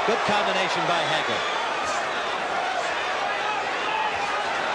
Good combination by Hagler.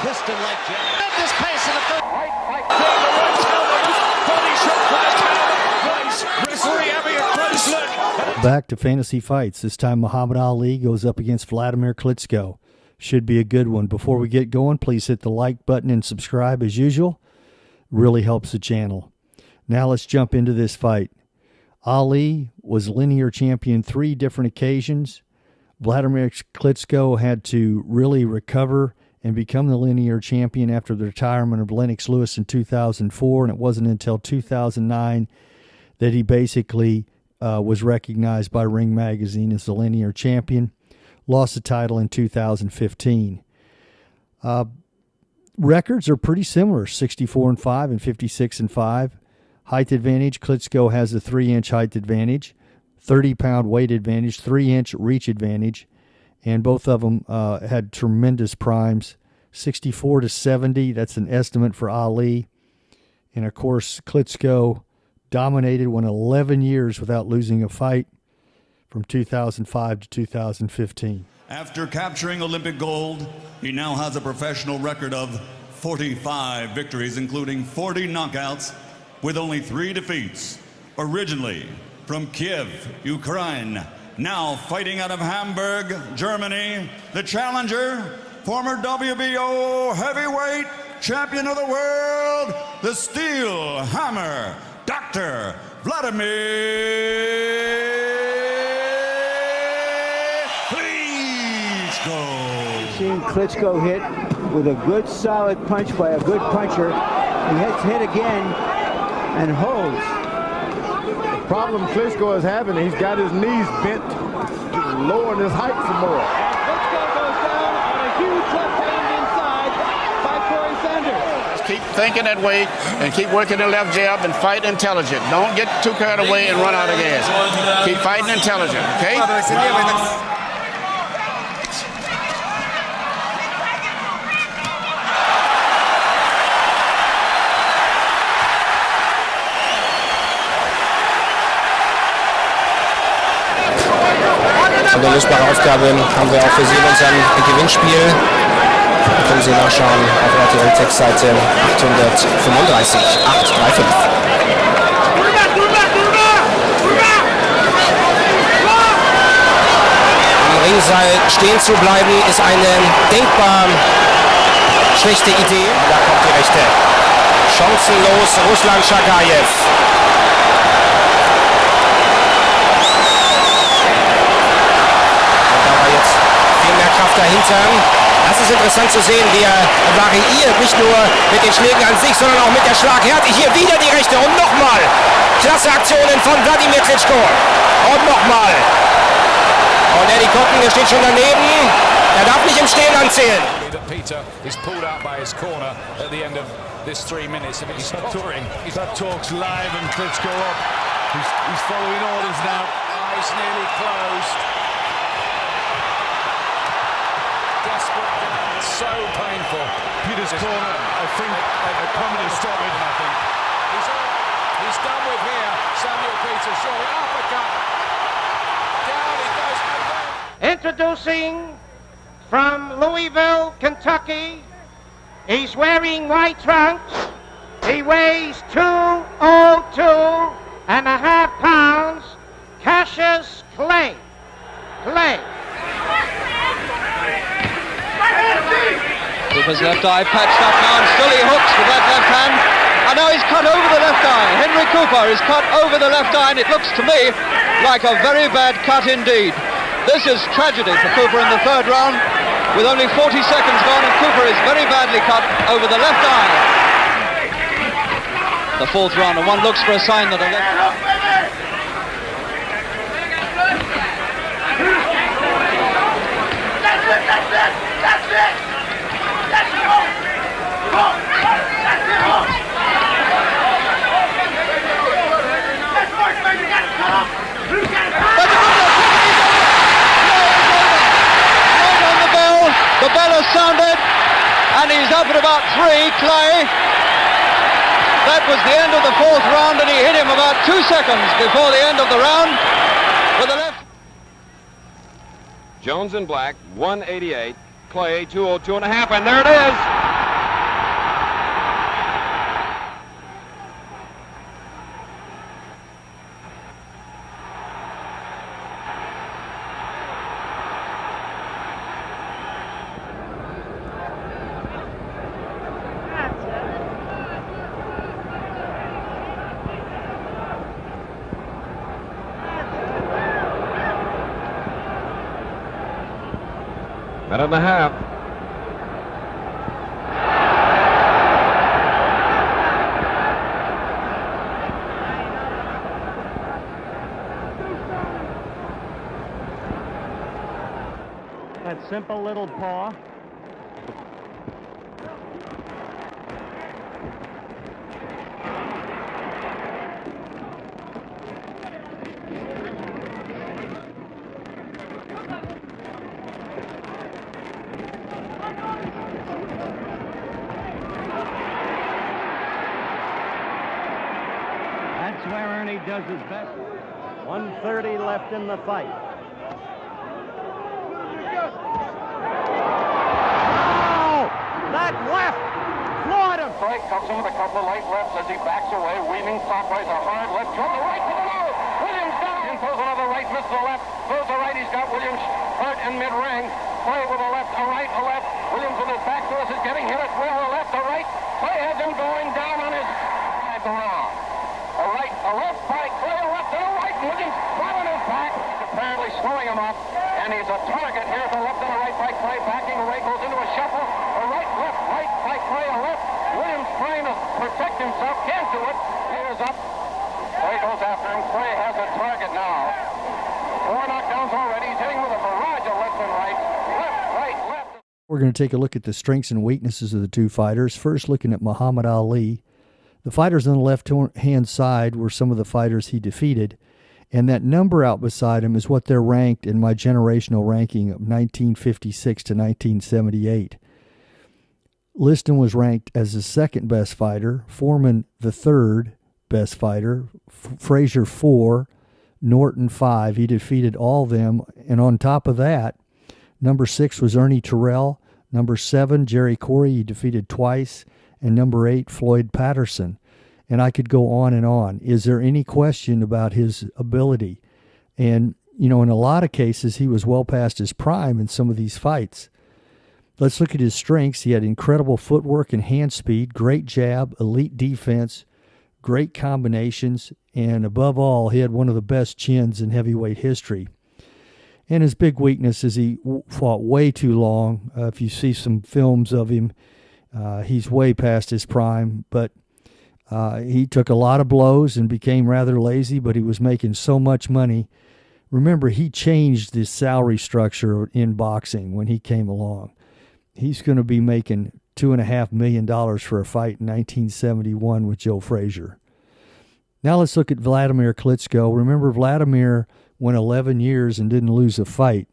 Piston-like jab. At this pace in the third. Back to fantasy fights. This time Muhammad Ali goes up against Wladimir Klitschko. Should be a good one. Before we get going, please hit the like button and subscribe as usual. Really helps the channel. Now let's jump into this fight. Ali was linear champion 3 different occasions. Wladimir Klitschko had to really recover and become the linear champion after the retirement of Lennox Lewis in 2004, and it wasn't until 2009 that he basically was recognized by Ring Magazine as the linear champion. Lost the title in 2015. Records are pretty similar, 64-5 and 56-5. Height advantage, Klitschko has a 3-inch height advantage, 30-pound weight advantage, 3-inch reach advantage, and both of them had tremendous primes. 64-70, that's an estimate for Ali. And, of course, Klitschko dominated, went 11 years without losing a fight from 2005 to 2015. After capturing Olympic gold, he now has a professional record of 45 victories, including 40 knockouts, with only 3 defeats. Originally from Kiev, Ukraine, now fighting out of Hamburg, Germany, the challenger, former WBO heavyweight champion of the world, the Steel Hammer, Dr. Wladimir Klitschko. Seeing Klitschko hit with a good solid punch by a good puncher. He hits hit again and holds. The problem Klitschko is having, he's got his knees bent, lowering his height some more. Klitschko goes down on a huge left hand inside by Corey Sanders. Keep thinking that way and keep working the left jab and fight intelligent. Don't get too carried away and run out of gas. Keep fighting intelligent, okay? Eine lösbare Aufgabe haben wir auch für Sie in unserem Gewinnspiel. Da können Sie nachschauen auf RTL Textseite 835 835. Am Ringseil stehen zu bleiben ist eine denkbar schlechte Idee. Da kommt die Rechte. Chancenlos Ruslan Chagayev. Kraft dahinter. Das ist interessant zu sehen, wie er variiert, nicht nur mit den Schlägen an sich, sondern auch mit der Schlaghärte. Hier wieder die Rechte und nochmal. Klasse Aktionen von Wladimir Klitschko. Und nochmal. Und Eddie Cotten, der steht schon daneben. Er darf nicht im Stehen anzählen. Peter is pulled out by his corner at the end of this 3 minutes. He's touring. That talks live and Klitschko up. He's following orders now. Eyes nearly closed. Desperate down, so painful. Peter's corner, I think, a permanent stop it. I think. He's done with here. Samuel Peter, surely uppercut. Down he goes. Introducing from Louisville, Kentucky. He's wearing white trunks. He weighs 202.5 pounds. Cassius Clay. Cooper's left eye patched up now, and still he hooks with that left hand. And now he's cut over the left eye. Henry Cooper is cut over the left eye, and it looks to me like a very bad cut indeed. This is tragedy for Cooper in the 3rd round, with only 40 seconds gone, and Cooper is very badly cut over the left eye. The 4th round, and one looks for a sign that a left... The bell has sounded, and he's up at about 3, Clay. That was the end of the 4th round, and he hit him about 2 seconds before the end of the round with the left. Jones in black, 188. Clay, 202.5, and there it is! Minute and a half. That simple little paw. That's where Ernie does his best. 1:30 left in the fight. Oh! That left! Floored him! Strike comes in with a couple of light lefts as he backs away, weaving clockwise, a hard left, toward the right, to the low! Williams down, and throws another right, misses the left, throws the right, he's got Williams hurt in mid-ring. Clay with a left, a right, a left. Williams with his back to us is getting hit at will, a left, a right. Clay has him going down on his side around. A right, a left by Clay, a left and a right. Williams flat on his back, apparently slowing him up. And he's a target here at the left and a right by Clay. Backing away, goes into a shuffle. A right by Clay, a left. Williams trying to protect himself, can't do it. Here's up. Clay goes after him. Clay has a target now. 4 knockdowns already. He's hitting with a barrage of left and right. Left, right, left. We're going to take a look at the strengths and weaknesses of the two fighters. First, looking at Muhammad Ali. The fighters on the left-hand side were some of the fighters he defeated, and that number out beside him is what they're ranked in my generational ranking of 1956 to 1978. Liston was ranked as the second best fighter, Foreman the third best fighter, Frazier 4, Norton 5. He defeated all of them, and on top of that, number 6 was Ernie Terrell, number 7, Jerry Corey, he defeated twice, and number 8, Floyd Patterson. And I could go on and on. Is there any question about his ability? And, you know, in a lot of cases, he was well past his prime in some of these fights. Let's look at his strengths. He had incredible footwork and hand speed, great jab, elite defense, great combinations, and above all, he had one of the best chins in heavyweight history. And his big weakness is he fought way too long. If you see some films of him, he's way past his prime, but he took a lot of blows and became rather lazy, but he was making so much money. Remember, he changed the salary structure in boxing when he came along. He's going to be making $2.5 million for a fight in 1971 with Joe Frazier. Now let's look at Wladimir Klitschko. Remember, Wladimir went 11 years and didn't lose a fight.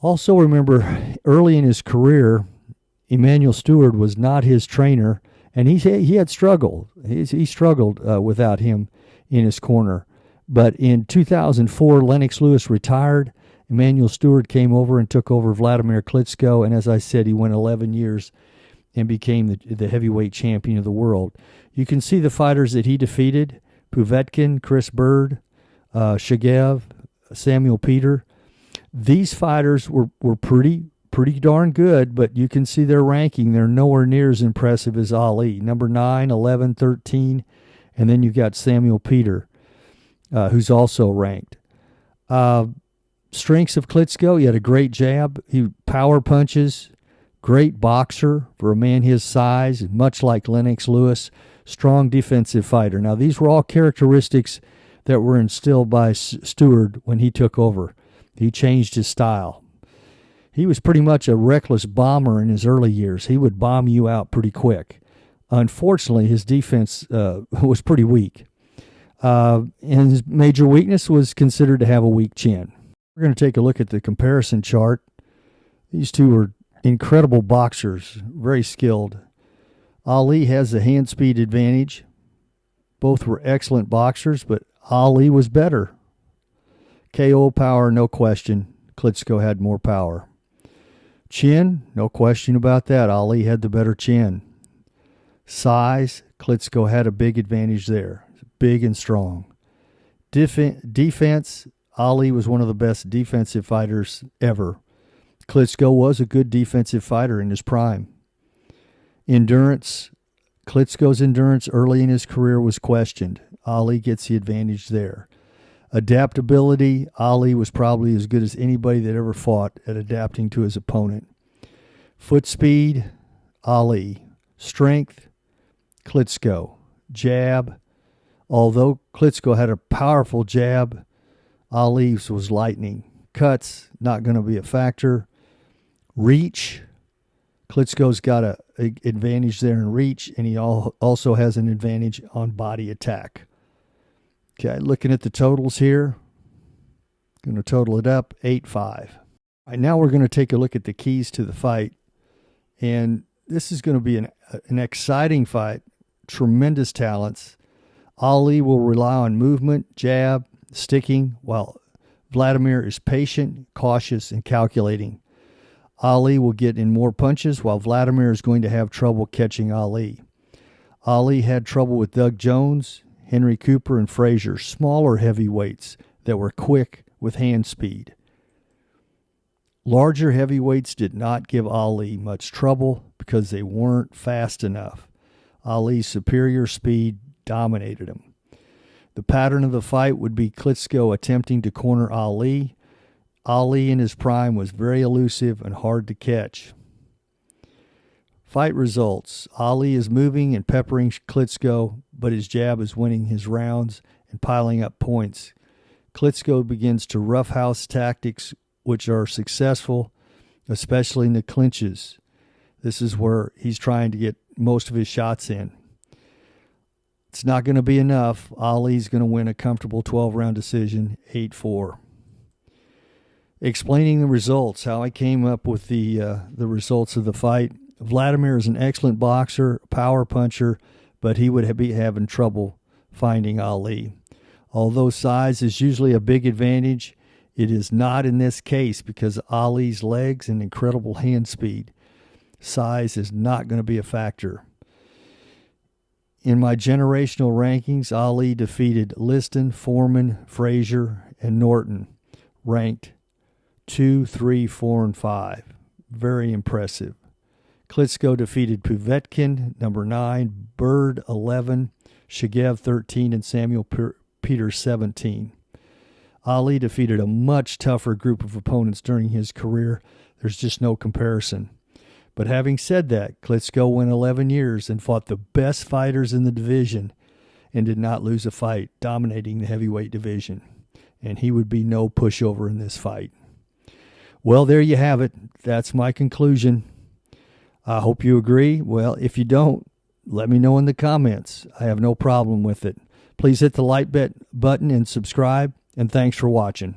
Also remember, early in his career, Emanuel Stewart was not his trainer, and he had struggled. He struggled without him in his corner. But in 2004, Lennox Lewis retired. Emanuel Stewart came over and took over Wladimir Klitschko, and as I said, he went 11 years and became the heavyweight champion of the world. You can see the fighters that he defeated: Povetkin, Chris Bird, Shigev, Samuel Peter. These fighters were pretty darn good, but you can see their ranking. They're nowhere near as impressive as Ali. Number 9, 11, 13, and then you've got Samuel Peter, who's also ranked. Strengths of Klitschko: he had a great jab, he power punches, great boxer for a man his size, much like Lennox Lewis, strong defensive fighter. Now, these were all characteristics that were instilled by Stewart when he took over. He changed his style. He was pretty much a reckless bomber in his early years. He would bomb you out pretty quick. Unfortunately, his defense was pretty weak. And his major weakness was considered to have a weak chin. We're going to take a look at the comparison chart. These two were incredible boxers, very skilled. Ali has the hand speed advantage. Both were excellent boxers, but Ali was better. KO power, no question. Klitschko had more power. Chin, no question about that. Ali had the better chin. Size, Klitschko had a big advantage there. Big and strong. Defense, Ali was one of the best defensive fighters ever. Klitschko was a good defensive fighter in his prime. Endurance, Klitschko's endurance early in his career was questioned. Ali gets the advantage there. Adaptability, Ali was probably as good as anybody that ever fought at adapting to his opponent. Foot speed, Ali. Strength, Klitschko. Jab, although Klitschko had a powerful jab, Ali's was lightning. Cuts, not going to be a factor. Reach, Klitschko's got an advantage there in reach, and he also has an advantage on body attack. Okay, looking at the totals here, going to total it up, 8-5. All right, now we're going to take a look at the keys to the fight, and this is going to be an exciting fight, tremendous talents. Ali will rely on movement, jab, sticking, while Wladimir is patient, cautious, and calculating. Ali will get in more punches, while Wladimir is going to have trouble catching Ali. Ali had trouble with Doug Jones, Henry Cooper, and Frazier, smaller heavyweights that were quick with hand speed. Larger heavyweights did not give Ali much trouble because they weren't fast enough. Ali's superior speed dominated him. The pattern of the fight would be Klitschko attempting to corner Ali. Ali in his prime was very elusive and hard to catch. Fight results. Ali is moving and peppering Klitschko, but his jab is winning his rounds and piling up points. Klitschko begins to roughhouse tactics, which are successful, especially in the clinches. This is where he's trying to get most of his shots in. It's not going to be enough. Ali's going to win a comfortable 12-round decision, 8-4. Explaining the results, how I came up with the results of the fight. Wladimir is an excellent boxer, power puncher, but he would be having trouble finding Ali. Although size is usually a big advantage, it is not in this case because Ali's legs and incredible hand speed. Size is not going to be a factor. In my generational rankings, Ali defeated Liston, Foreman, Frazier, and Norton, ranked 2, 3, 4, and 5. Very impressive. Klitschko defeated Povetkin, number 9, Bird, 11, Shigev, 13, and Samuel Peters, 17. Ali defeated a much tougher group of opponents during his career. There's just no comparison. But having said that, Klitschko went 11 years and fought the best fighters in the division and did not lose a fight, dominating the heavyweight division. And he would be no pushover in this fight. Well, there you have it. That's my conclusion. I hope you agree. Well, if you don't, let me know in the comments. I have no problem with it. Please hit the like button and subscribe, and thanks for watching.